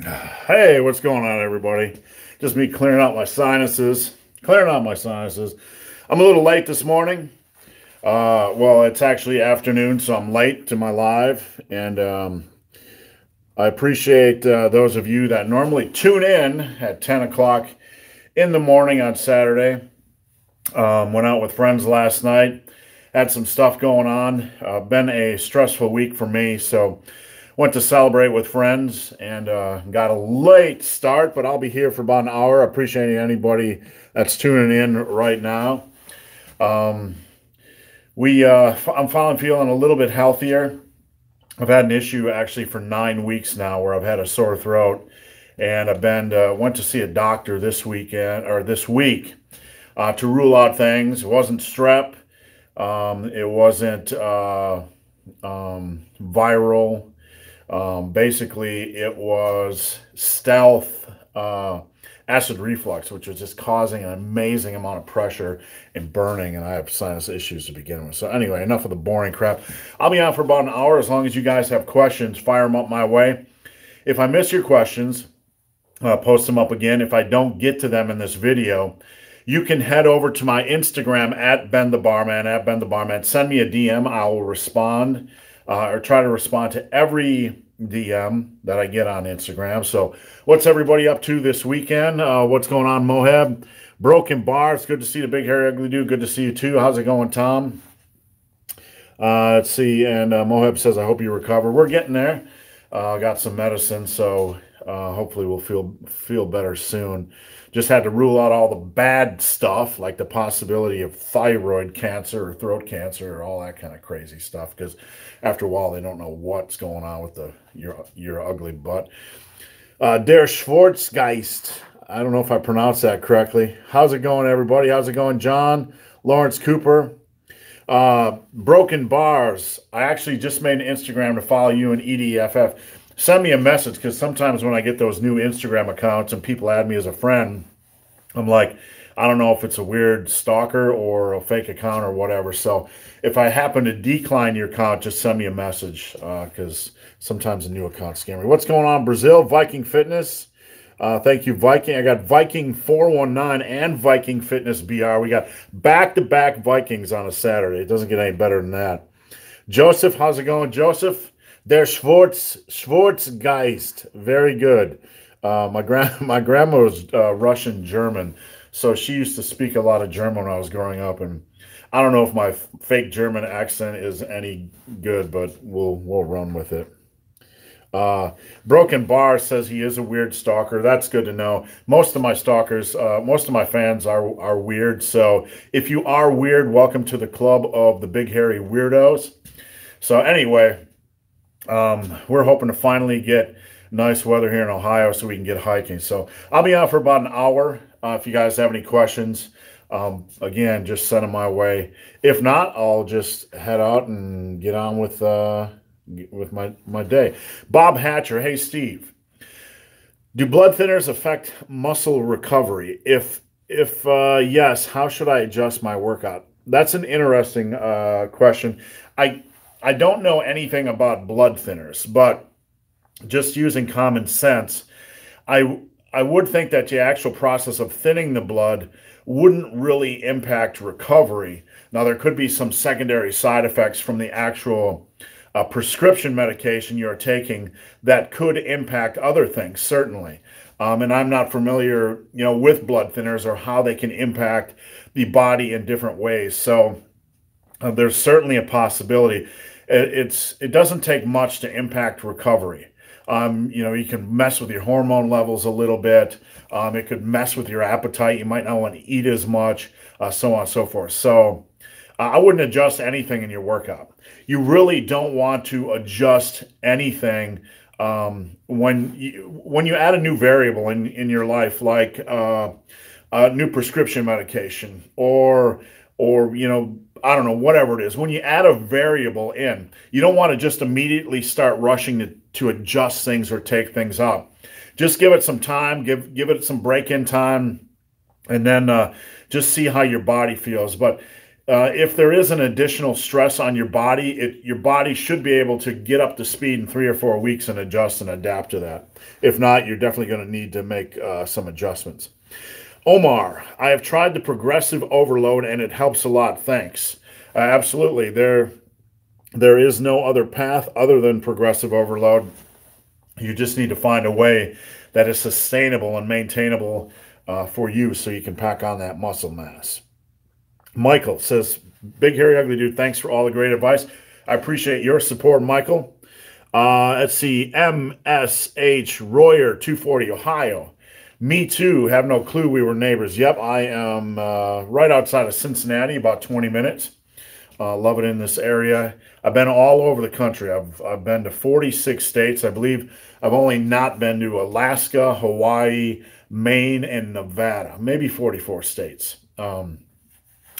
Hey, what's going on, everybody? Just me clearing out my sinuses. Clearing out my sinuses. I'm a little late this morning. Well, it's actually afternoon, so I'm late to my live. And I appreciate those of you that normally tune in at 10 o'clock in the morning on Saturday. Went out with friends last night. Had some stuff going on. Been a stressful week for me, so went to celebrate with friends and got a late start, but I'll be here for about an hour. Appreciating anybody that's tuning in right now. Um, I'm finally feeling a little bit healthier. I've had an issue actually for 9 weeks now where I've had a sore throat, and I've been went to see a doctor this weekend or this week to rule out things. It wasn't strep. It wasn't viral. Basically, it was stealth acid reflux, which was just causing an amazing amount of pressure and burning, and I have sinus issues to begin with. So anyway, enough of the boring crap. I'll be on for about an hour. As long as you guys have questions, fire them up my way. If I miss your questions, post them up again. If I don't get to them in this video, you can head over to my Instagram at Ben the Barman, at Ben the Barman. Send me a DM. I will respond or try to respond to every DM that I get on Instagram. So what's everybody up to this weekend? What's going on, Mohab? Broken Bar. It's good to see the big, hairy, ugly dude. Good to see you, too. How's it going, Tom? Let's see. And Mohab says, I hope you recover. We're getting there. Got some medicine, so hopefully we'll feel better soon. Just had to rule out all the bad stuff, like the possibility of thyroid cancer or throat cancer or all that kind of crazy stuff, because after a while they don't know what's going on with your ugly butt. Der Schwarzgeist. I don't know if I pronounced that correctly. How's it going, everybody? How's it going, John? Lawrence Cooper. Broken Bars. I actually just made an Instagram to follow you and EDFF. Send me a message, because sometimes when I get those new Instagram accounts and people add me as a friend, I'm like, I don't know if it's a weird stalker or a fake account or whatever. So if I happen to decline your account, just send me a message, because sometimes a new account scam me. What's going on, Brazil? Viking Fitness. Thank you, Viking. I got Viking 419 and Viking Fitness BR. We got back-to-back Vikings on a Saturday. It doesn't get any better than that. Joseph, how's it going, Joseph? Der Schwarzgeist. Very good. My grandma was Russian German, so she used to speak a lot of German when I was growing up, and I don't know if my fake German accent is any good, but we'll run with it. Broken Bar says he is a weird stalker. That's good to know. Most of my stalkers, most of my fans are weird. So if you are weird, welcome to the club of the big hairy weirdos. So anyway, we're hoping to finally get nice weather here in Ohio so we can get hiking. So I'll be out for about an hour. If you guys have any questions, again, just send them my way. If not, I'll just head out and get on with my day. Bob Hatcher, hey Steve, do blood thinners affect muscle recovery? If yes, how should I adjust my workout? That's an interesting question. I don't know anything about blood thinners, but just using common sense, I would think that the actual process of thinning the blood wouldn't really impact recovery. Now, there could be some secondary side effects from the actual prescription medication you're taking that could impact other things, certainly. And I'm not familiar, with blood thinners or how they can impact the body in different ways. So there's certainly a possibility. It doesn't take much to impact recovery. You can mess with your hormone levels a little bit. It could mess with your appetite. You might not want to eat as much, so on and so forth. So I wouldn't adjust anything in your workout. You really don't want to adjust anything when you add a new variable in your life, like a new prescription medication or I don't know, whatever it is. When you add a variable in, you don't want to just immediately start rushing to adjust things or take things up. Just give it some time, give it some break-in time, and then just see how your body feels. But if there is an additional stress on your body, your body should be able to get up to speed in 3 or 4 weeks and adjust and adapt to that. If not, you're definitely going to need to make some adjustments. Omar, I have tried the progressive overload and it helps a lot. Thanks. Absolutely. There is no other path other than progressive overload. You just need to find a way that is sustainable and maintainable for you so you can pack on that muscle mass. Michael says, Big Hairy Ugly Dude, thanks for all the great advice. I appreciate your support, Michael. Let's see, MSH Royer, 240, Ohio. Me too, have no clue we were neighbors. Yep, I am right outside of Cincinnati, about 20 minutes. Love it in this area. I've been all over the country. I've been to 46 states. I believe I've only not been to Alaska, Hawaii, Maine, and Nevada. Maybe 44 states.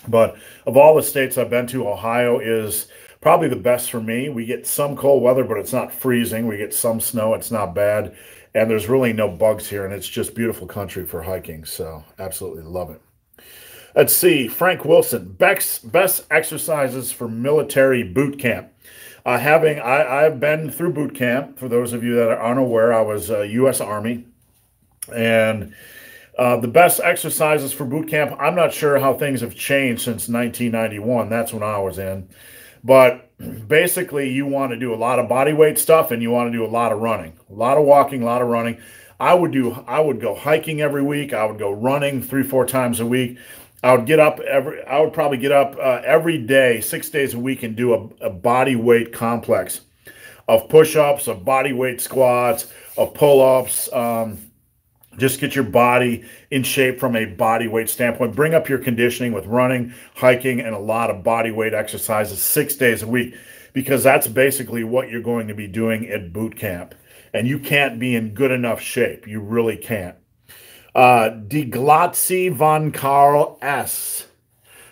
But of all the states I've been to, Ohio is probably the best for me. We get some cold weather, but it's not freezing. We get some snow. It's not bad. And there's really no bugs here, and it's just beautiful country for hiking. So absolutely love it. Let's see. Frank Wilson, best exercises for military boot camp. I've been through boot camp. For those of you that are unaware, I was U.S. Army. And the best exercises for boot camp, I'm not sure how things have changed since 1991. That's when I was in. But basically, you want to do a lot of body weight stuff and you want to do a lot of running. A lot of walking, a lot of running. I would go hiking every week. I would go running 3-4 times a week. I would probably get up every day, 6 days a week, and do a body weight complex of push-ups, of body weight squats, of pull-ups. Just get your body in shape from a body weight standpoint. Bring up your conditioning with running, hiking, and a lot of body weight exercises 6 days a week, because that's basically what you're going to be doing at boot camp. And you can't be in good enough shape. You really can't. Die Glotzi von Karl S.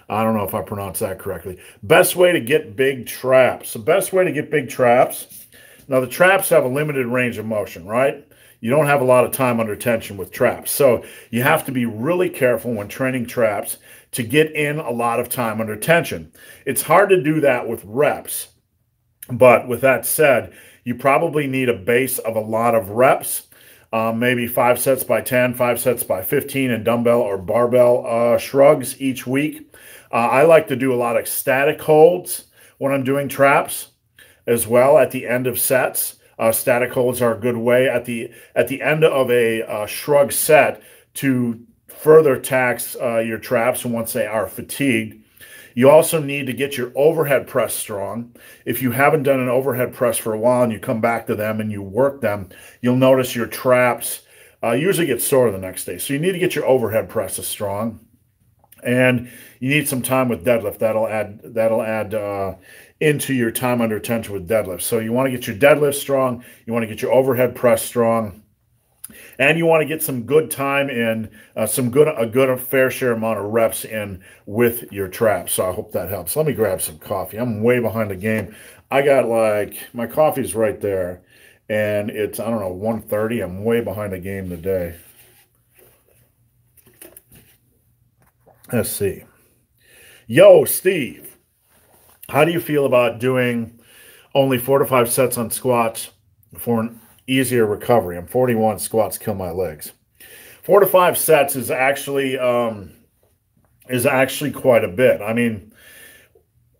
I don't know if I pronounced that correctly. Best way to get big traps. The best way to get big traps. Now, the traps have a limited range of motion, right? You don't have a lot of time under tension with traps. So you have to be really careful when training traps to get in a lot of time under tension. It's hard to do that with reps. But with that said, you probably need a base of a lot of reps. Maybe 5 sets by 10, 5 sets by 15 in dumbbell or barbell shrugs each week. I like to do a lot of static holds when I'm doing traps as well at the end of sets. Static holds are a good way at the end of a shrug set to further tax your traps once they are fatigued. You also need to get your overhead press strong. If you haven't done an overhead press for a while and you come back to them and you work them, you'll notice your traps usually get sore the next day. So you need to get your overhead presses strong. And you need some time with deadlift. That'll add into your time under tension with deadlift. So you want to get your deadlift strong. You want to get your overhead press strong. And you want to get some good time in, a fair share amount of reps in with your traps. So I hope that helps. Let me grab some coffee. I'm way behind the game. I got my coffee's right there. And it's, I don't know, 1:30. I'm way behind the game today. Let's see. Yo, Steve, how do you feel about doing only 4 to 5 sets on squats for an easier recovery? I'm 41, squats kill my legs. 4 to 5 sets is actually quite a bit. I mean,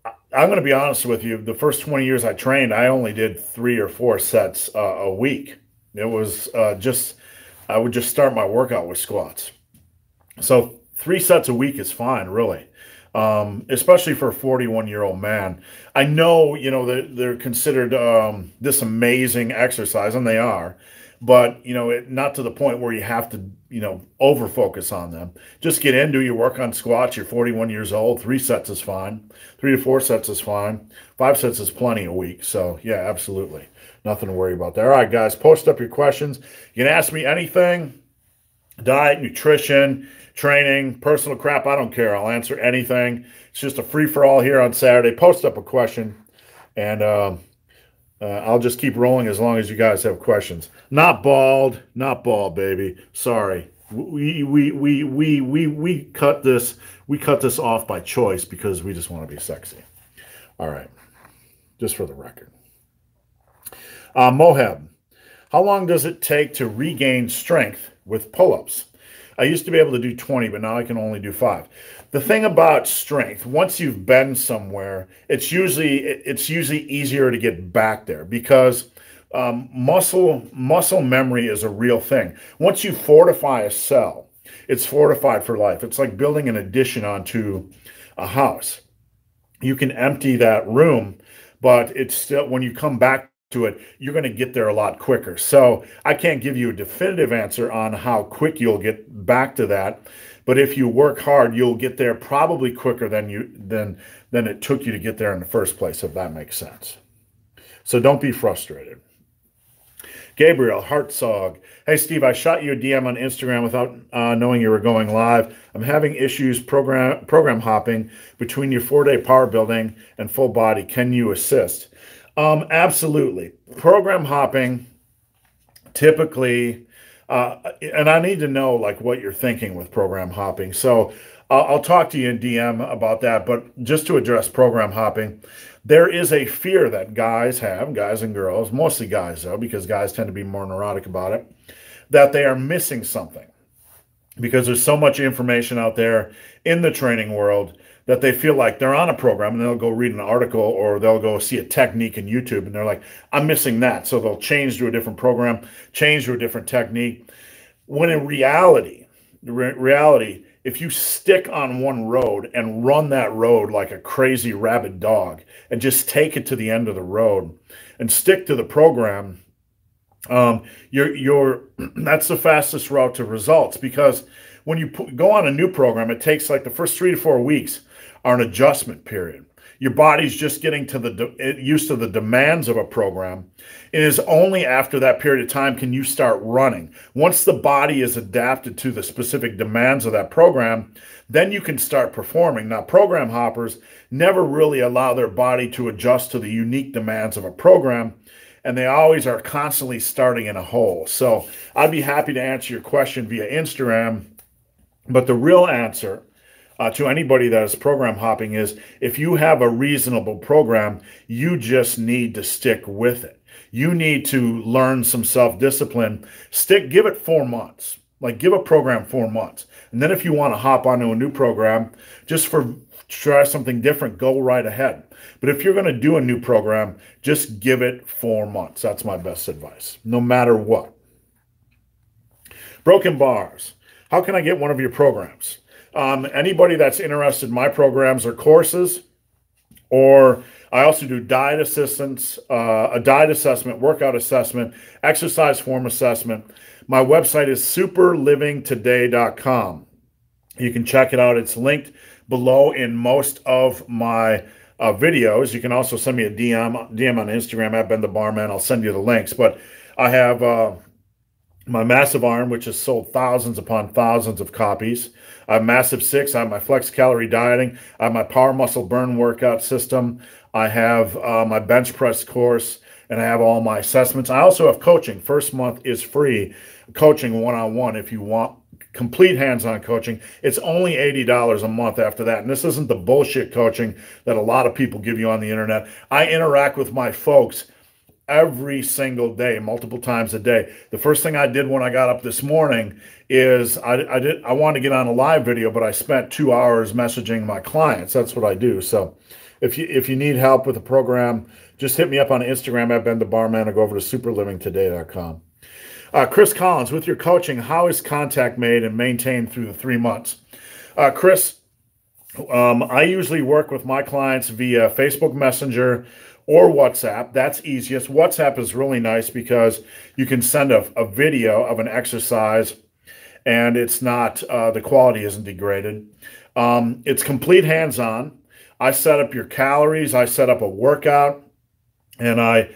I'm going to be honest with you. The first 20 years I trained, I only did 3 or 4 sets a week. It was I would just start my workout with squats. So 3 sets a week is fine, really. Especially for a 41-year-old man. I know, they're considered this amazing exercise, and they are, but, not to the point where you have to, over-focus on them. Just get in, do your work on squats. You're 41 years old. 3 sets is fine. 3 to 4 sets is fine. 5 sets is plenty a week. So, yeah, absolutely. Nothing to worry about there. All right, guys, post up your questions. You can ask me anything. Diet, nutrition, training, personal crap, I don't care. I'll answer anything. It's just a free-for-all here on Saturday. Post up a question, and I'll just keep rolling as long as you guys have questions. Not bald, baby. Sorry. We cut this off by choice because we just want to be sexy. All right, just for the record. Mohab, how long does it take to regain strength with pull-ups? I used to be able to do 20, but now I can only do 5. The thing about strength, once you've been somewhere, it's usually easier to get back there because muscle memory is a real thing. Once you fortify a cell, it's fortified for life. It's like building an addition onto a house. You can empty that room, but it's still, when you come back to it, you're going to get there a lot quicker. So I can't give you a definitive answer on how quick you'll get back to that, but if you work hard, you'll get there probably quicker than it took you to get there in the first place, if that makes sense. So don't be frustrated. Gabriel Hartzog. Hey, Steve, I shot you a DM on Instagram without knowing you were going live. I'm having issues program hopping between your 4-day power building and full body. Can you assist? Absolutely. Program hopping, typically, and I need to know like what you're thinking with program hopping. So I'll talk to you in DM about that. But just to address program hopping, there is a fear that guys have, guys and girls, mostly guys though, because guys tend to be more neurotic about it, that they are missing something because there's so much information out there in the training world that they feel like they're on a program and they'll go read an article or they'll go see a technique in YouTube and they're like, I'm missing that. So they'll change to a different program, change to a different technique. When in reality, if you stick on one road and run that road like a crazy rabid dog and just take it to the end of the road and stick to the program, that's the fastest route to results. Because when you go on a new program, it takes like the first 3 to 4 weeks are an adjustment period. Your body's just getting to used to the demands of a program. It is only after that period of time can you start running. Once the body is adapted to the specific demands of that program, then you can start performing. Now, program hoppers never really allow their body to adjust to the unique demands of a program, and they always are constantly starting in a hole. So I'd be happy to answer your question via Instagram, but the real answer to anybody that is program hopping is if you have a reasonable program, you just need to stick with it. You need to learn some self-discipline. Give it 4 months. Like give a program 4 months. And then if you want to hop onto a new program, try something different, go right ahead. But if you're going to do a new program, just give it 4 months. That's my best advice, no matter what. Broken Bars. How can I get one of your programs? Anybody that's interested in my programs or courses, or I also do diet assistance, a diet assessment, workout assessment, exercise form assessment. My website is superlivingtoday.com. You can check it out. It's linked below in most of my videos. You can also send me a DM on Instagram at Ben the Barman. I'll send you the links. But I have my Massive Iron, which has sold thousands upon thousands of copies. I have Massive 6. I have my Flex Calorie Dieting. I have my Power Muscle Burn workout system. I have my bench press course, and I have all my assessments. I also have coaching. First month is free, coaching one-on-one if you want complete hands-on coaching. It's only $80 a month after that. And this isn't the bullshit coaching that a lot of people give you on the internet. I interact with my folks every single day, multiple times a day. The first thing I did when I got up this morning is I wanted to get on a live video, but I spent 2 hours messaging my clients. That's what I do. So if you need help with the program, just hit me up on Instagram at Ben the Barman or go over to superlivingtoday.com. Chris Collins, with your coaching, how is contact made and maintained through the 3 months? Chris, I usually work with my clients via Facebook Messenger or WhatsApp. That's easiest. WhatsApp is really nice because you can send a video of an exercise and it's not, the quality isn't degraded. It's complete hands-on. I set up your calories. I set up a workout and I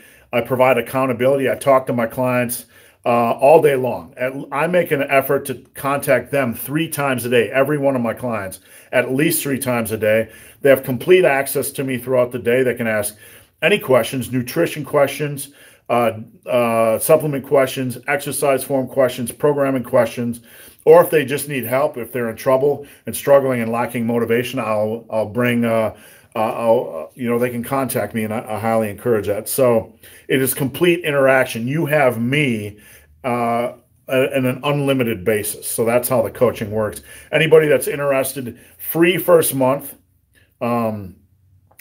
provide accountability. I talk to my clients all day long. I make an effort to contact them 3 times a day, every one of my clients, at least 3 times a day. They have complete access to me throughout the day. They can ask any questions, nutrition questions, supplement questions, exercise form questions, programming questions, or if they just need help, if they're in trouble and struggling and lacking motivation, I'll bring, they can contact me, and I highly encourage that. So it is complete interaction. You have me on an unlimited basis. So that's how the coaching works. Anybody that's interested, free first month.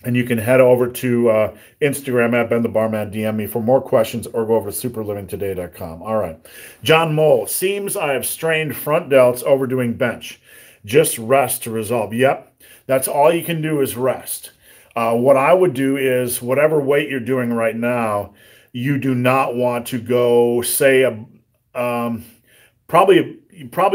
And you can head over to Instagram at Ben the Barman, DM me for more questions, or go over to superlivingtoday.com. All right. John Mole, seems I have strained front delts overdoing bench. Just rest to resolve. Yep. That's all you can do is rest. What I would do is whatever weight you're doing right now, you do not want to go, say, you probably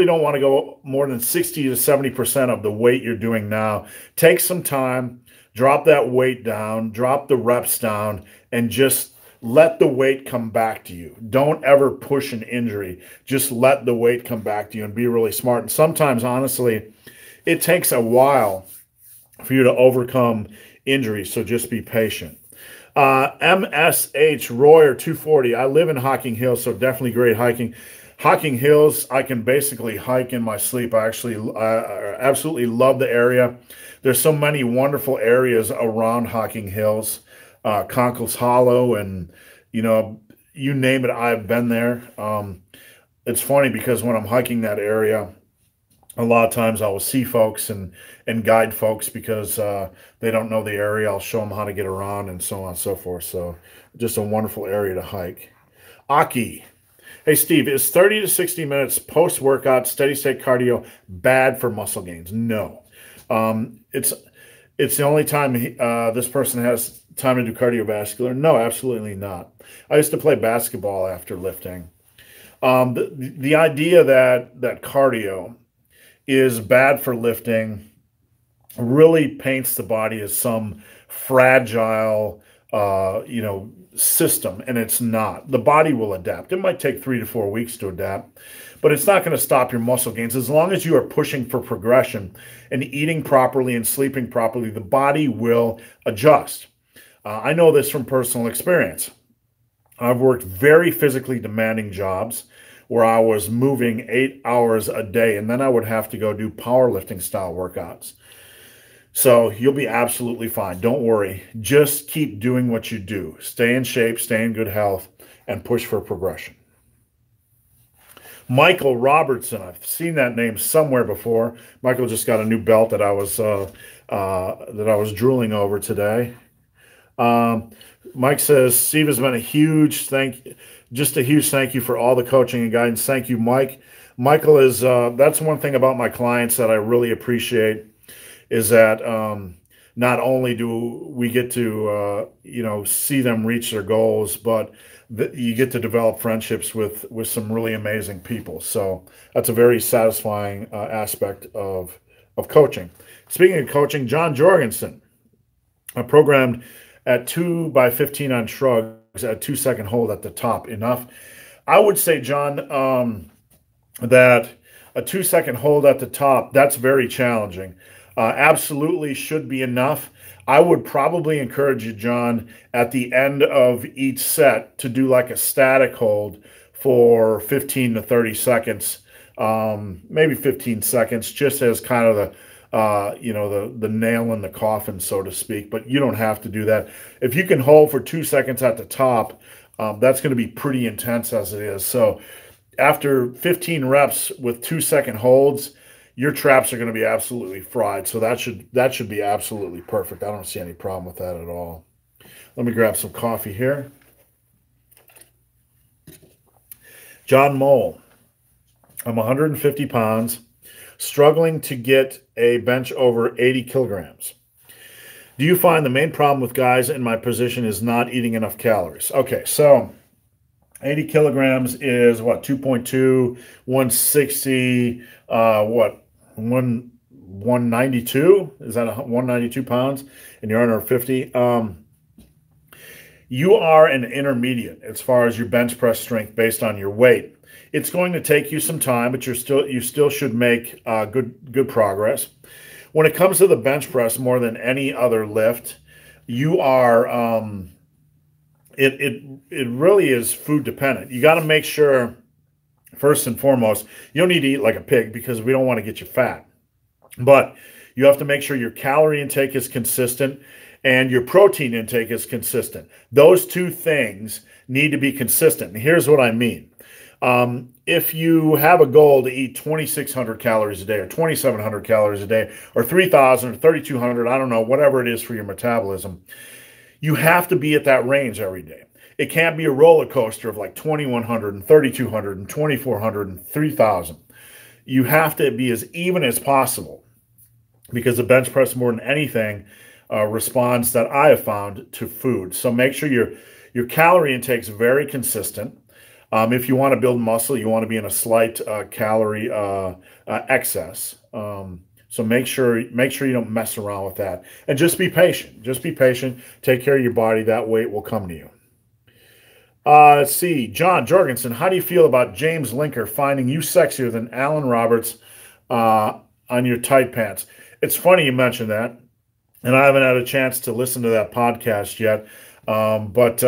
don't want to go more than 60 to 70% of the weight you're doing now. Take some time. Drop that weight down, drop the reps down, and just let the weight come back to you. Don't ever push an injury. Just let the weight come back to you and be really smart. And sometimes, honestly, it takes a while for you to overcome injuries, so just be patient. MSH Royer 240. I live in Hocking Hills, so definitely great hiking. Hocking Hills, I can basically hike in my sleep. I absolutely love the area. There's so many wonderful areas around Hocking Hills, Conkle's Hollow, and, you name it, I've been there. It's funny because when I'm hiking that area, a lot of times I will see folks and guide folks because they don't know the area. I'll show them how to get around and so on and so forth. So just a wonderful area to hike. Aki. Hey, Steve, is 30 to 60 minutes post-workout steady-state cardio bad for muscle gains? No. It's the only time this person has time to do cardiovascular. No, absolutely not. I used to play basketball after lifting. The idea that cardio is bad for lifting really paints the body as some fragile, system, and it's not. The body will adapt. It might take 3 to 4 weeks to adapt, but it's not going to stop your muscle gains. As long as you are pushing for progression and eating properly and sleeping properly, the body will adjust. I know this from personal experience. I've worked very physically demanding jobs where I was moving 8 hours a day, and then I would have to go do powerlifting style workouts. So you'll be absolutely fine. Don't worry. Just keep doing what you do. Stay in shape, stay in good health, and push for progression. Michael Robertson. I've seen that name somewhere before. Michael just got a new belt that I was drooling over today. Mike says, Steve has been a huge thank you for all the coaching and guidance. Thank you, Mike. Michael is, that's one thing about my clients that I really appreciate, is that not only do we get to, see them reach their goals, but you get to develop friendships with some really amazing people. So that's a very satisfying aspect of coaching. Speaking of coaching, John Jorgensen, I programmed at 2x15 on shrugs at 2-second hold at the top. Enough? I would say, John, that a 2-second hold at the top, that's very challenging. Absolutely should be enough. I would probably encourage you, John, at the end of each set to do like a static hold for 15 to 30 seconds, maybe 15 seconds, just as kind of the nail in the coffin, so to speak. But you don't have to do that. If you can hold for 2 seconds at the top, that's going to be pretty intense as it is. So after 15 reps with 2-second holds, your traps are going to be absolutely fried. So that should be absolutely perfect. I don't see any problem with that at all. Let me grab some coffee here. John Mole. I'm 150 pounds, struggling to get a bench over 80 kilograms. Do you find the main problem with guys in my position is not eating enough calories? Okay, so 80 kilograms is what, 2.2, 160, 192? Is that 192 pounds? And you're under 50? You are an intermediate as far as your bench press strength based on your weight. It's going to take you some time, but you still should make good progress. When it comes to the bench press, more than any other lift, you are it really is food dependent. You got to make sure, first and foremost, you don't need to eat like a pig because we don't want to get you fat. But you have to make sure your calorie intake is consistent and your protein intake is consistent. Those two things need to be consistent. And here's what I mean. If you have a goal to eat 2,600 calories a day or 2,700 calories a day or 3,000 or 3,200, I don't know, whatever it is for your metabolism, you have to be at that range every day. It can't be a roller coaster of like 2,100 and 3,200 and 2,400 and 3,000. You have to be as even as possible because the bench press, more than anything, responds that I have found to food. So make sure your calorie intake is very consistent. If you want to build muscle, you want to be in a slight calorie excess. So make sure you don't mess around with that, and just be patient. Just be patient. Take care of your body. That weight will come to you. Let's see, John Jorgensen. How do you feel about James Linker finding you sexier than Alan Roberts on your tight pants? It's funny you mentioned that, and I haven't had a chance to listen to that podcast yet. But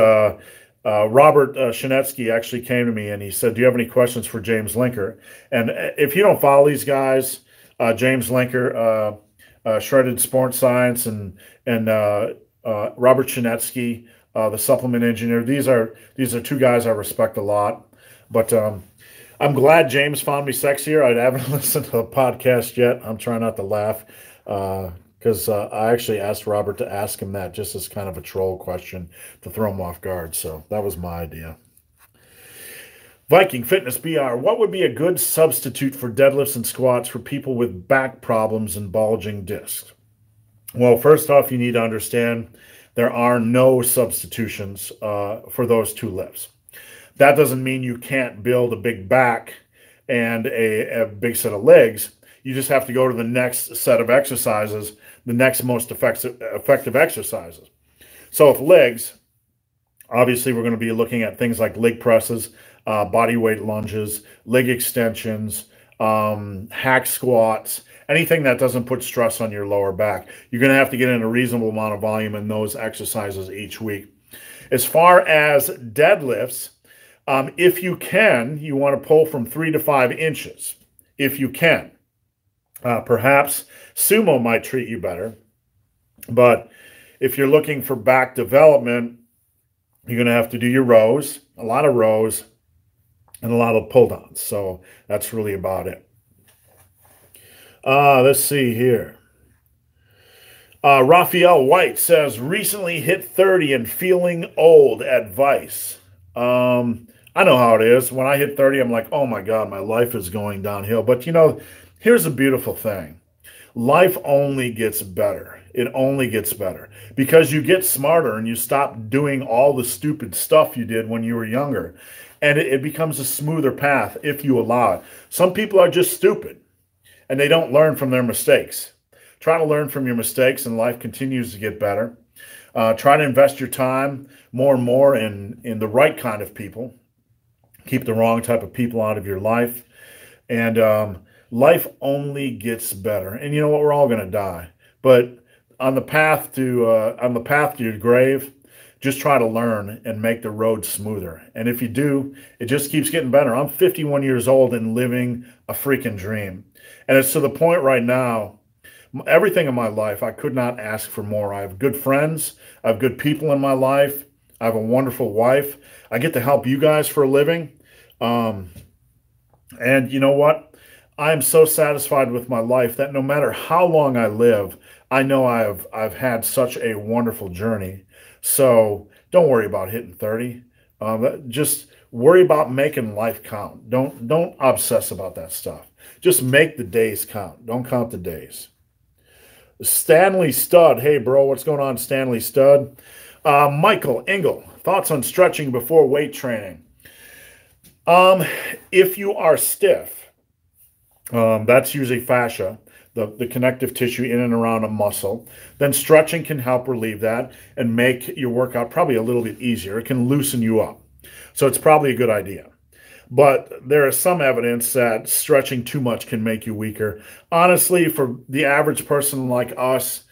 Robert Shinetsky actually came to me and he said, "Do you have any questions for James Linker?" And if you don't follow these guys, James Linker, Shredded Sports Science, and Robert Shinetsky, the supplement engineer. These are two guys I respect a lot. But I'm glad James found me sexier. I haven't listened to the podcast yet. I'm trying not to laugh because I actually asked Robert to ask him that just as kind of a troll question to throw him off guard. So that was my idea. Viking Fitness BR, what would be a good substitute for deadlifts and squats for people with back problems and bulging discs? Well, first off, you need to understand there are no substitutions for those two lifts. That doesn't mean you can't build a big back and a big set of legs. You just have to go to the next set of exercises, the next most effective exercises. So with legs, obviously we're going to be looking at things like leg presses, body weight lunges, leg extensions, hack squats, anything that doesn't put stress on your lower back. You're going to have to get in a reasonable amount of volume in those exercises each week. As far as deadlifts, if you can, you want to pull from 3 to 5 inches, if you can. Perhaps sumo might treat you better, but if you're looking for back development, you're going to have to do your rows, a lot of rows, and a lot of pull downs. So that's really about it. Let's see here. Raphael White says, recently hit 30 and feeling old. Advice. I know how it is. When I hit 30, I'm like, oh my God, my life is going downhill. But you know, here's the beautiful thing. Life only gets better. It only gets better because you get smarter and you stop doing all the stupid stuff you did when you were younger. And it becomes a smoother path if you allow it. Some people are just stupid and they don't learn from their mistakes. Try to learn from your mistakes and life continues to get better. Try to invest your time more and more in the right kind of people. Keep the wrong type of people out of your life. And life only gets better. And you know what? We're all going to die. But on the path to your grave, just try to learn and make the road smoother. And if you do, it just keeps getting better. I'm 51 years old and living a freaking dream. And it's to the point right now, everything in my life, I could not ask for more. I have good friends. I have good people in my life. I have a wonderful wife. I get to help you guys for a living. And you know what? I'm so satisfied with my life that no matter how long I live, I know I've had such a wonderful journey. So don't worry about hitting 30. Just worry about making life count. Don't obsess about that stuff. Just make the days count. Don't count the days. Stanley Stud. Hey, bro, what's going on, Stanley Stud? Michael Engel. Thoughts on stretching before weight training? If you are stiff, that's usually fascia, the connective tissue in and around a muscle, then stretching can help relieve that and make your workout probably a little bit easier. It can loosen you up. So it's probably a good idea. But there is some evidence that stretching too much can make you weaker. Honestly, for the average person like us,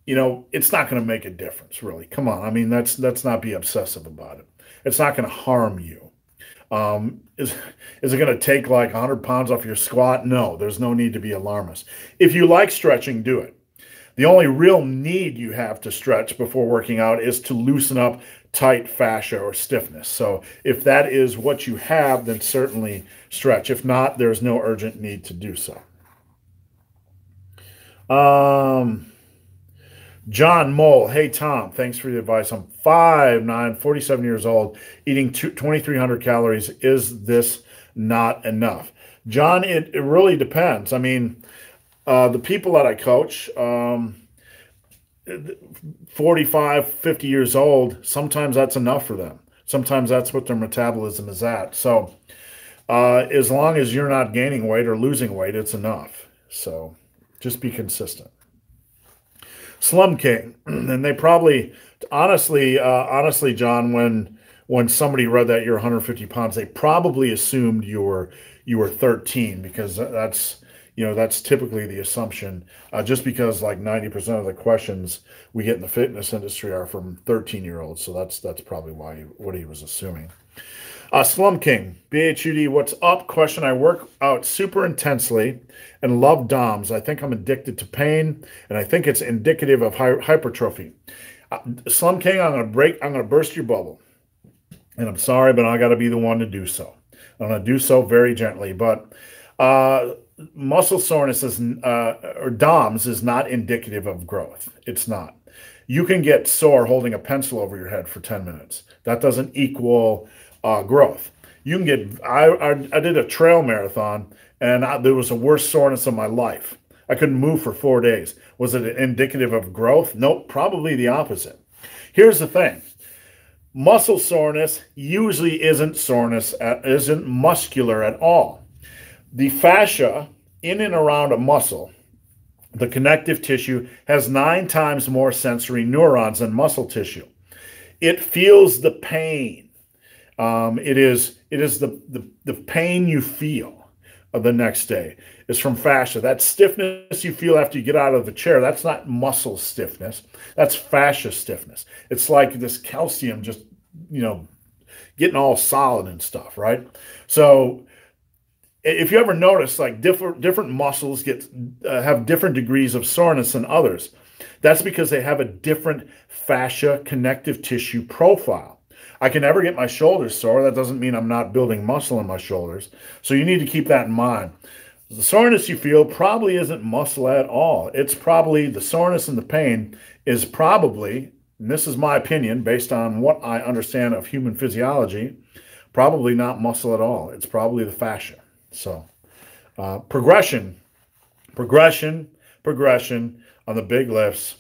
you know, it's not going to make a difference, really. Come on. I mean, let's not be obsessive about it. It's not going to harm you. Is it going to take like 100 pounds off your squat? No, there's no need to be alarmist. If you like stretching, do it. The only real need you have to stretch before working out is to loosen up tight fascia or stiffness. So if that is what you have, then certainly stretch. If not, there's no urgent need to do so. John Mole, hey Tom, thanks for the advice. I'm 5'9", 47 years old, eating 2,300 calories. Is this not enough? John, it really depends. I mean, the people that I coach, 45, 50 years old, sometimes that's enough for them. Sometimes that's what their metabolism is at. So as long as you're not gaining weight or losing weight, it's enough. So just be consistent. Slum King, and they probably, honestly, John, when somebody read that you're 150 pounds, they probably assumed you were 13, because that's typically the assumption. Just because like 90% of the questions we get in the fitness industry are from 13-year-olds, so that's probably what he was assuming. Slum King, BHUD, what's up? Question, I work out super intensely and love DOMs. I think I'm addicted to pain, and I think it's indicative of hypertrophy. Slum King, I'm going to burst your bubble. And I'm sorry, but I got to be the one to do so. I'm going to do so very gently. But muscle soreness or DOMs is not indicative of growth. It's not. You can get sore holding a pencil over your head for 10 minutes. That doesn't equal growth. You can get, I did a trail marathon, and there was the worst soreness of my life. I couldn't move for 4 days. Was it indicative of growth? Nope, probably the opposite. Here's the thing. Muscle soreness usually isn't muscular at all. The fascia in and around a muscle, the connective tissue, has 9 times more sensory neurons than muscle tissue. It feels the pain. It is the pain you feel the next day is from fascia. That stiffness you feel after you get out of the chair, that's not muscle stiffness. That's fascia stiffness. It's like this calcium just, getting all solid and stuff, right? So if you ever notice, like different muscles have different degrees of soreness than others, that's because they have a different fascia connective tissue profile. I can never get my shoulders sore. That doesn't mean I'm not building muscle in my shoulders. So you need to keep that in mind. The soreness you feel probably isn't muscle at all. It's probably the soreness and the pain is probably, and this is my opinion based on what I understand of human physiology, probably not muscle at all. It's probably the fascia. So progression on the big lifts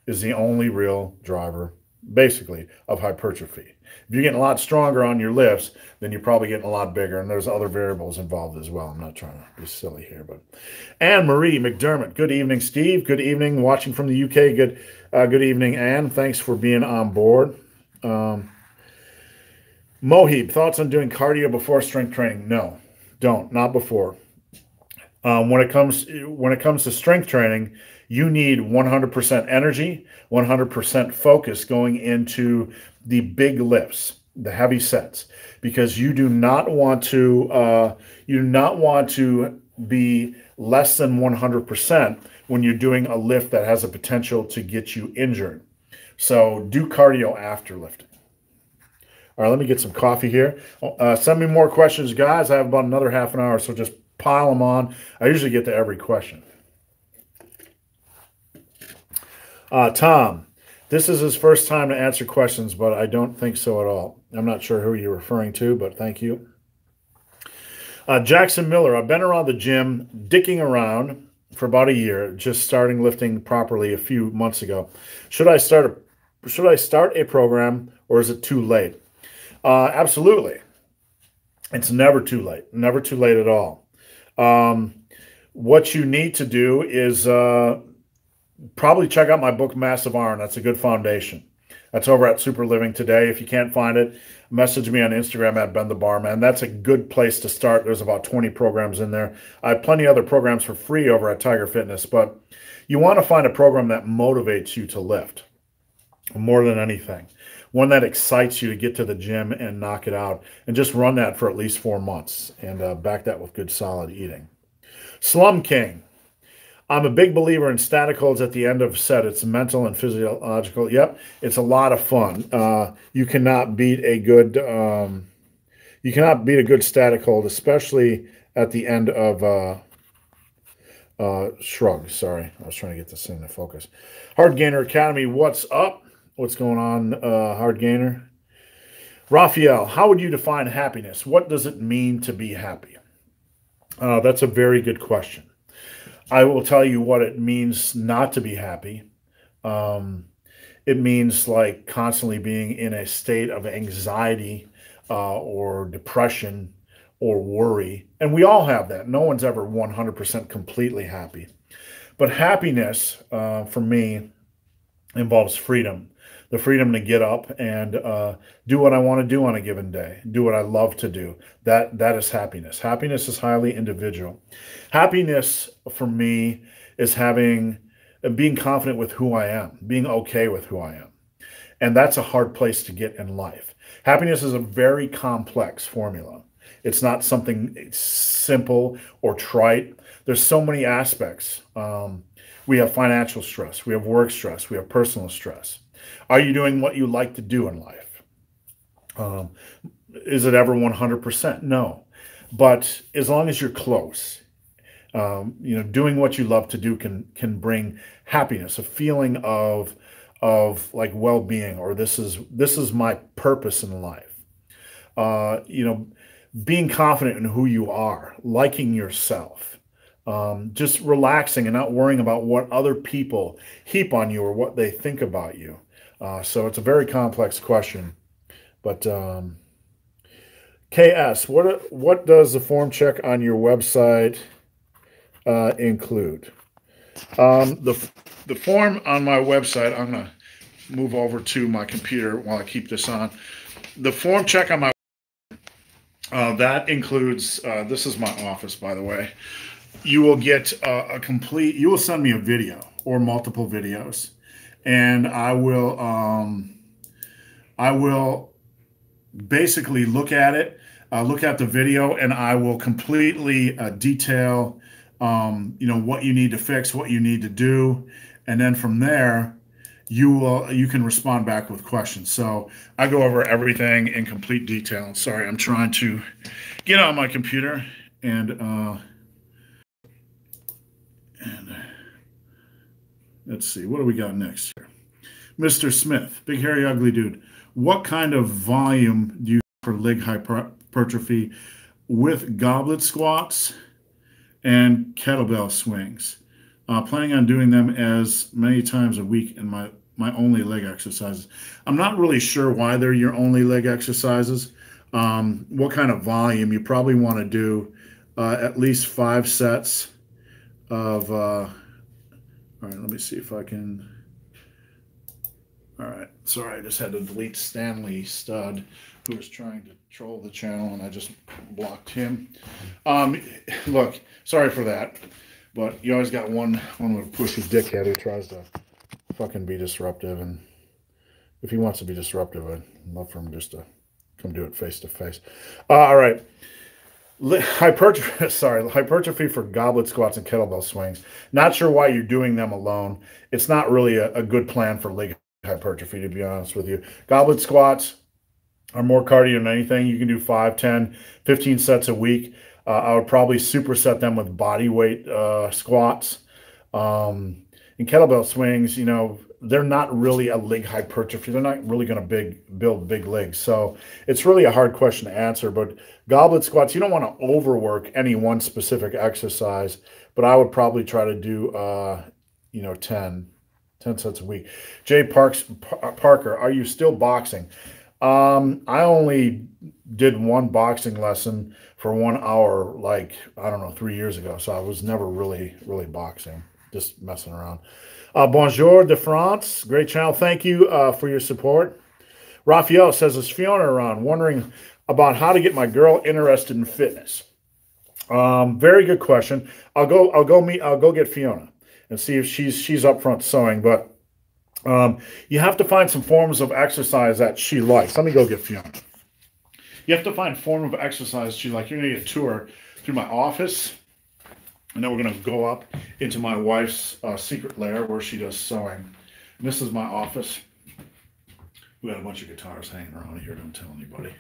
is the only real driver, basically, of hypertrophy. If you're getting a lot stronger on your lifts, then you're probably getting a lot bigger, and there's other variables involved as well. I'm not trying to be silly here, but Anne-Marie McDermott, good evening, Steve. Good evening, watching from the UK. Good evening, Anne. Thanks for being on board. Mohib, thoughts on doing cardio before strength training? No, not before. When it comes to strength training, you need 100% energy, 100% focus going into the big lifts, the heavy sets, because you do not want to be less than 100% when you're doing a lift that has a potential to get you injured. So do cardio after lifting. All right, let me get some coffee here. Send me more questions, guys. I have about another half an hour, so just pile them on. I usually get to every question. Tom, this is his first time to answer questions, but I don't think so at all. I'm not sure who you're referring to, but thank you. Jackson Miller, I've been around the gym, dicking around for about a year, just starting lifting properly a few months ago. Should I start a program, or is it too late? Absolutely. It's never too late. Never too late at all. What you need to do is probably check out my book, Massive Iron. That's a good foundation. That's over at Super Living Today. If you can't find it, message me on Instagram at Ben the Barman. That's a good place to start. There's about 20 programs in there. I have plenty of other programs for free over at Tiger Fitness, but you want to find a program that motivates you to lift more than anything. one that excites you to get to the gym and knock it out, and just run that for at least 4 months and back that with good solid eating. Slum King. I'm a big believer in static holds at the end of a set. It's mental and physiological. Yep, it's a lot of fun. You cannot beat a good static hold, especially at the end of shrug. Sorry, I was trying to get this thing to focus. Hard Gainer Academy, what's up? What's going on, Hard Gainer? Raphael, how would you define happiness? What does it mean to be happy? That's a very good question. I will tell you what it means not to be happy. It means like constantly being in a state of anxiety or depression or worry. And we all have that. No one's ever 100% completely happy. But happiness, for me, involves freedom. The freedom to get up and do what I want to do on a given day, do what I love to do. That is happiness. Happiness is highly individual. Happiness for me is being confident with who I am, being okay with who I am. And that's a hard place to get in life. Happiness is a very complex formula. It's not something simple or trite. There's so many aspects. We have financial stress. We have work stress. We have personal stress. Are you doing what you like to do in life? Is it ever 100%? No. But as long as you're close, doing what you love to do can bring happiness, a feeling of like well-being, or this is my purpose in life. Being confident in who you are, liking yourself, just relaxing and not worrying about what other people heap on you or what they think about you. So it's a very complex question, but KS, what does the form check on your website include? The form on my website, I'm going to move over to my computer while I keep this on. The form check on my that includes, this is my office, by the way. You will get you will send me a video or multiple videos, and I will basically look at it, look at the video, and I will completely detail, what you need to fix, what you need to do, and then from there, you can respond back with questions. So I go over everything in complete detail. Sorry, I'm trying to get on my computer and let's see, what do we got next here? Mr. Smith, big hairy ugly dude. What kind of volume do you for leg hypertrophy with goblet squats and kettlebell swings? Planning on doing them as many times a week in my only leg exercises. I'm not really sure why they're your only leg exercises. What kind of volume? You probably want to do at least 5 sets of, all right, let me see if I can, all right, sorry, I just had to delete Stanley Stud, who was trying to troll the channel, and I just blocked him. Look, sorry for that. But you always got one with a pushy dickhead who tries to fucking be disruptive. And if he wants to be disruptive, I'd love for him just to come do it face to face. All right. Hypertrophy for goblet squats and kettlebell swings. Not sure why you're doing them alone. It's not really a good plan for leg hypertrophy, to be honest with you. Goblet squats are more cardio than anything. You can do 5, 10, 15 sets a week. I would probably superset them with body weight squats. And kettlebell swings, they're not really a leg hypertrophy. They're not really going to build big legs. So it's really a hard question to answer. But goblet squats, you don't want to overwork any one specific exercise. But I would probably try to do, 10 sets a week. Jay Parker, are you still boxing? I only did one boxing lesson for 1 hour, like, I don't know, 3 years ago. So I was never really boxing, just messing around. Bonjour de France. Great channel. Thank you for your support. Raphael says, is Fiona around? Wondering about how to get my girl interested in fitness. Very good question. I'll go get Fiona and see if she's up front sewing. But You have to find some forms of exercise that she likes. Let me go get Fiona. You have to find a form of exercise she likes. You're going to get a tour through my office, and then we're going to go up into my wife's secret lair where she does sewing. And this is my office. We got a bunch of guitars hanging around here. Don't tell anybody.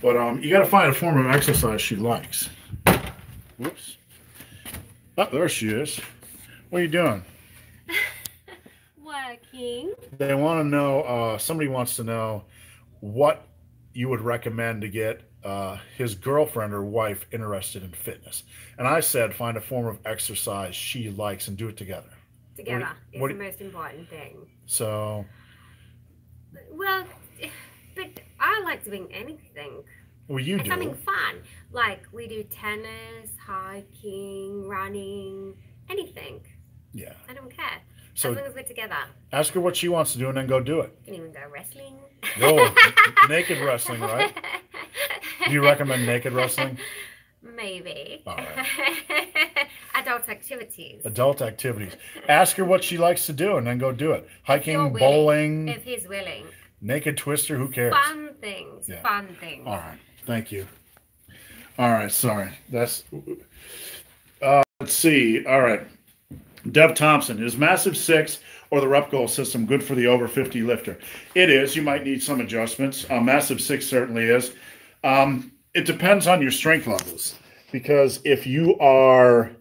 But you got to find a form of exercise she likes. Whoops. Oh, there she is. What are you doing? Working. They want to know, somebody wants to know what you would recommend to get his girlfriend or wife interested in fitness. And I said, find a form of exercise she likes and do it together. Together is the most important thing. So. Well, but I like doing anything. Well, you do. Something fun. Like we do tennis, hiking, running, anything. Yeah. I don't care. So as long as we're together. Ask her what she wants to do and then go do it. You can even go wrestling. No, naked wrestling, right? Do you recommend naked wrestling? Maybe. All right. Adult activities. Adult activities. Ask her what she likes to do and then go do it. Hiking, bowling. If he's willing. Naked twister, who cares? Fun things. Yeah. Fun things. All right. Thank you. All right. Sorry. That's. Let's see. All right. Deb Thompson, is Massive 6 or the Rep Goal system good for the over 50 lifter? It is. You might need some adjustments. Massive 6 certainly is. It depends on your strength levels, because if you are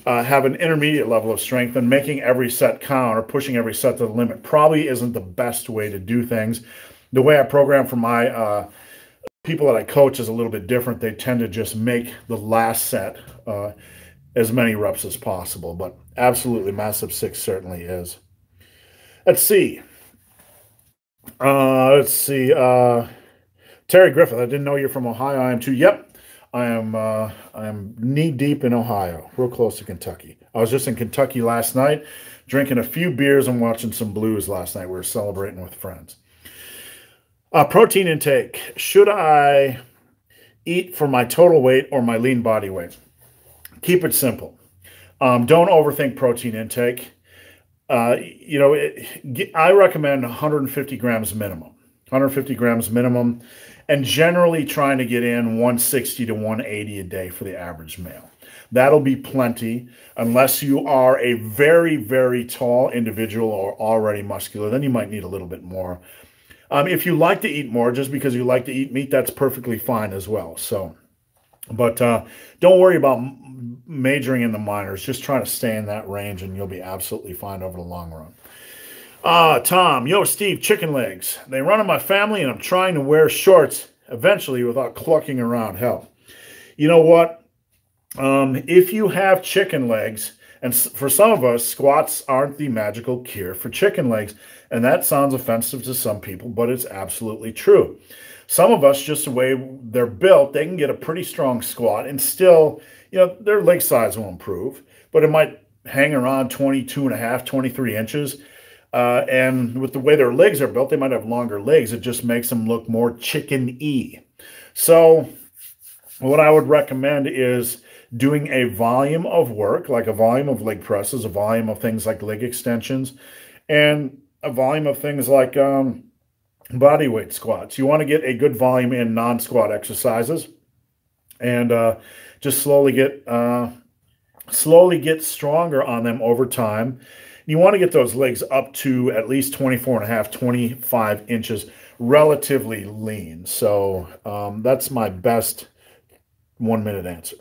have an intermediate level of strength, then making every set count or pushing every set to the limit probably isn't the best way to do things. The way I program for my people that I coach is a little bit different. They tend to just make the last set as many reps as possible, but absolutely Massive 6 certainly is. Let's see. Terry Griffith, I didn't know you're from Ohio. I am too. Yep. I am knee deep in Ohio, real close to Kentucky. I was just in Kentucky last night, drinking a few beers and watching some blues last night. We were celebrating with friends. Protein intake. Should I eat for my total weight or my lean body weight? Keep it simple. Don't overthink protein intake. I recommend 150 grams minimum. 150 grams minimum, and generally trying to get in 160 to 180 a day for the average male. That'll be plenty, unless you are a very, very tall individual or already muscular. Then you might need a little bit more. If you like to eat more, just because you like to eat meat, that's perfectly fine as well. So, but don't worry about majoring in the minors. Just try to stay in that range, and you'll be absolutely fine over the long run. Tom, yo, Steve, chicken legs. They run in my family, and I'm trying to wear shorts eventually without clucking around. Hell, you know what? If you have chicken legs, and for some of us, squats aren't the magical cure for chicken legs, and that sounds offensive to some people, but it's absolutely true. Some of us, just the way they're built, they can get a pretty strong squat, and still, their leg size will improve, but it might hang around 22.5, 23 inches. And with the way their legs are built, they might have longer legs. It just makes them look more chicken-y. So what I would recommend is doing a volume of work, like a volume of leg presses, a volume of things like leg extensions, and a volume of things like body weight squats. You want to get a good volume in non-squat exercises, and just slowly get stronger on them over time. You want to get those legs up to at least 24.5, 25 inches, relatively lean. So that's my best 1-minute answer.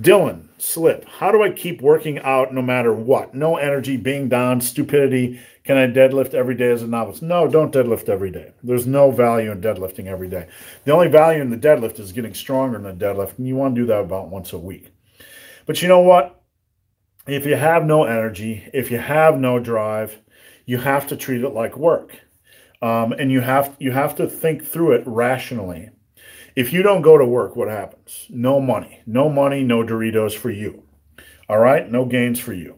Dylan, Slip, how do I keep working out no matter what? No energy, being down, stupidity. Can I deadlift every day as a novice? No, don't deadlift every day. There's no value in deadlifting every day. The only value in the deadlift is getting stronger in the deadlift, and you want to do that about once a week. But you know what? If you have no energy, if you have no drive, you have to treat it like work. And you have to think through it rationally. If you don't go to work, what happens? No money. No money, no Doritos for you. All right? No gains for you.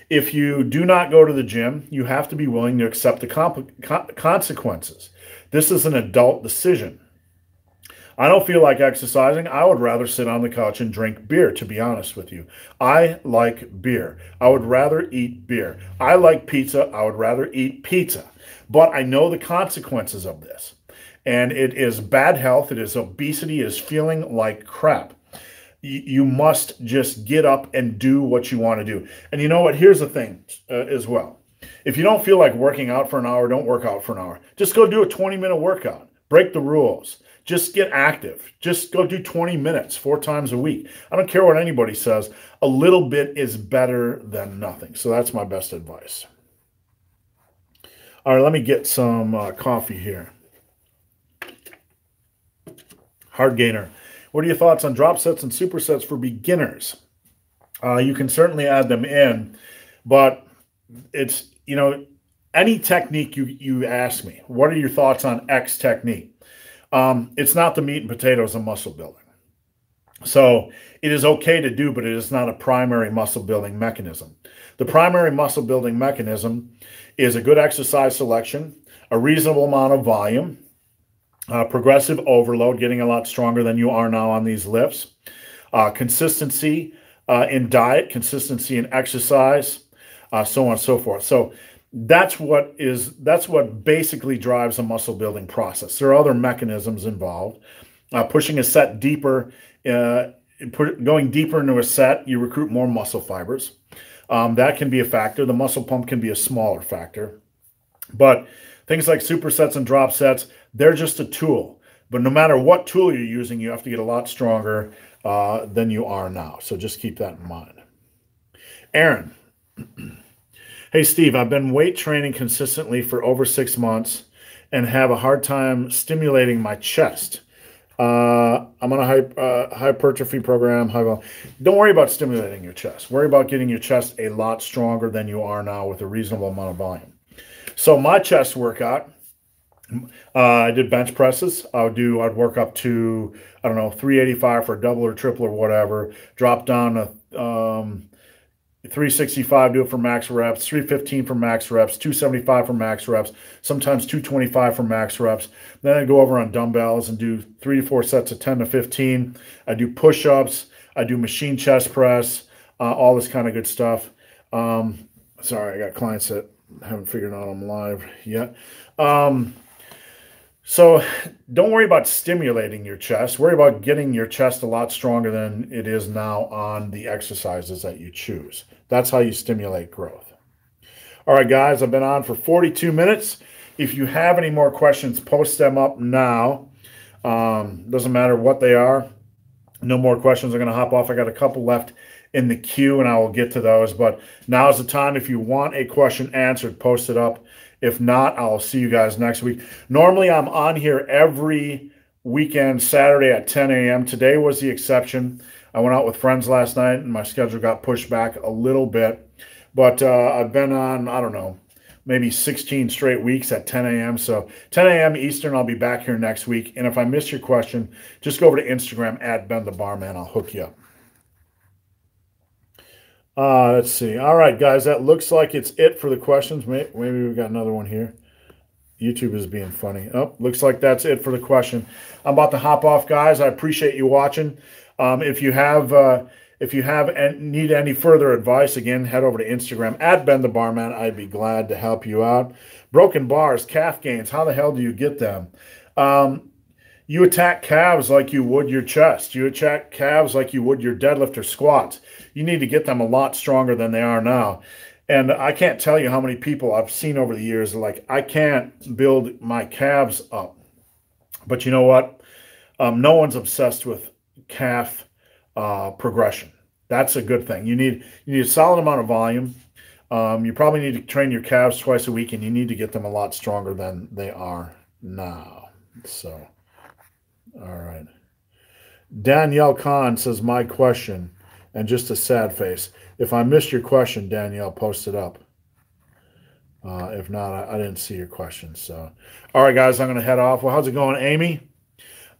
If you do not go to the gym, you have to be willing to accept the consequences. This is an adult decision. I don't feel like exercising. I would rather sit on the couch and drink beer, to be honest with you. I like beer. I would rather eat beer. I like pizza. I would rather eat pizza. But I know the consequences of this. And it is bad health. It is obesity. It is feeling like crap. You must just get up and do what you want to do. And you know what? Here's the thing as well. If you don't feel like working out for an hour, don't work out for an hour. Just go do a 20-minute workout. Break the rules. Just get active. Just go do 20 minutes 4 times a week. I don't care what anybody says. A little bit is better than nothing. So that's my best advice. All right, let me get some coffee here. Hard Gainer. What are your thoughts on drop sets and supersets for beginners? You can certainly add them in, but it's, you know, any technique you ask me, what are your thoughts on X technique? It's not the meat and potatoes of muscle building. So it is okay to do, but it is not a primary muscle building mechanism. The primary muscle building mechanism is a good exercise selection, a reasonable amount of volume, progressive overload, getting a lot stronger than you are now on these lifts, consistency in diet, consistency in exercise, so on and so forth. So that's what basically drives a muscle building process. There are other mechanisms involved. Pushing a set deeper, going deeper into a set, you recruit more muscle fibers. That can be a factor. The muscle pump can be a smaller factor. But things like supersets and drop sets, they're just a tool. But no matter what tool you're using, you have to get a lot stronger than you are now. So just keep that in mind. Aaron. Hey, Steve, I've been weight training consistently for over 6 months and have a hard time stimulating my chest. I'm on a hypertrophy program. Don't worry about stimulating your chest. Worry about getting your chest a lot stronger than you are now with a reasonable amount of volume. So my chest workout, I did bench presses. I'd work up to, I don't know, 385 for a double or triple or whatever. Drop down to 365, do it for max reps, 315 for max reps, 275 for max reps, sometimes 225 for max reps. Then I go over on dumbbells and do 3 to 4 sets of 10 to 15. I do push-ups. I do machine chest press, all this kind of good stuff. Sorry, I got clients that haven't figured out I'm live yet. So don't worry about stimulating your chest. Worry about getting your chest a lot stronger than it is now on the exercises that you choose. That's how you stimulate growth. All right, guys, I've been on for 42 minutes. If you have any more questions, post them up now. Doesn't matter what they are. No more questions are going to hop off. I got a couple left in the queue, and I will get to those. But now's the time. If you want a question answered, post it up. If not, I'll see you guys next week. Normally, I'm on here every weekend, Saturday at 10 a.m. Today was the exception. I went out with friends last night, and my schedule got pushed back a little bit. But I've been on, I don't know, maybe 16 straight weeks at 10 a.m. So 10 a.m. Eastern, I'll be back here next week. And if I miss your question, just go over to Instagram at Ben the Barman. I'll hook you up. Let's see. All right, guys, that looks like it's it for the questions. Maybe we've got another one here. YouTube is being funny. Oh, looks like that's it for the question. I'm about to hop off, guys. I appreciate you watching. If you need any further advice, again, head over to Instagram at Ben the Barman. I'd be glad to help you out. Broken bars, calf gains. How the hell do you get them? You attack calves like you would your chest. You attack calves like you would your deadlift or squats. You need to get them a lot stronger than they are now. And I can't tell you how many people I've seen over the years like, I can't build my calves up. But you know what? No one's obsessed with calf progression. That's a good thing. You need a solid amount of volume. You probably need to train your calves twice a week, and you need to get them a lot stronger than they are now. So, all right. Danielle Khan says, my question, and just a sad face. If I missed your question, Danielle, post it up. If not, I didn't see your question. So, all right, guys, I'm going to head off. Well, how's it going, Amy?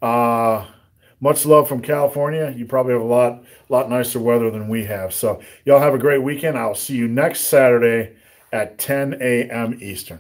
Much love from California. You probably have a lot nicer weather than we have. So y'all have a great weekend. I'll see you next Saturday at 10 a.m. Eastern.